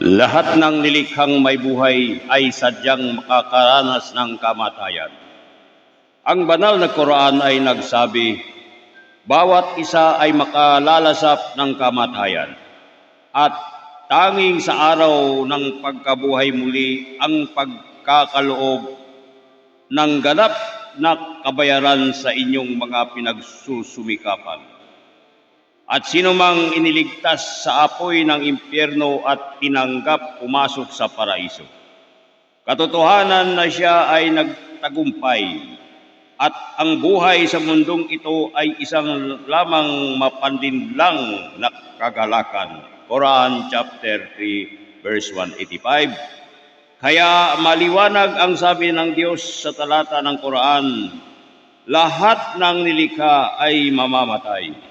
Lahat ng nilikhang may buhay ay sadyang makakaranas ng kamatayan. Ang banal na Quran ay nagsabi, bawat isa ay makalalasap ng kamatayan. At tanging sa araw ng pagkabuhay muli ang pagkakaloob ng ganap na kabayaran sa inyong mga pinagsusumikapan. At sino mang iniligtas sa apoy ng impyerno at tinanggap pumasok sa paraiso. Katotohanan na siya ay nagtagumpay at ang buhay sa mundong ito ay isang lamang mapandinlang na kagalakan. Quran chapter 3 verse 185. Kaya maliwanag ang sabi ng Diyos sa talata ng Quran, lahat ng nilikha ay mamamatay.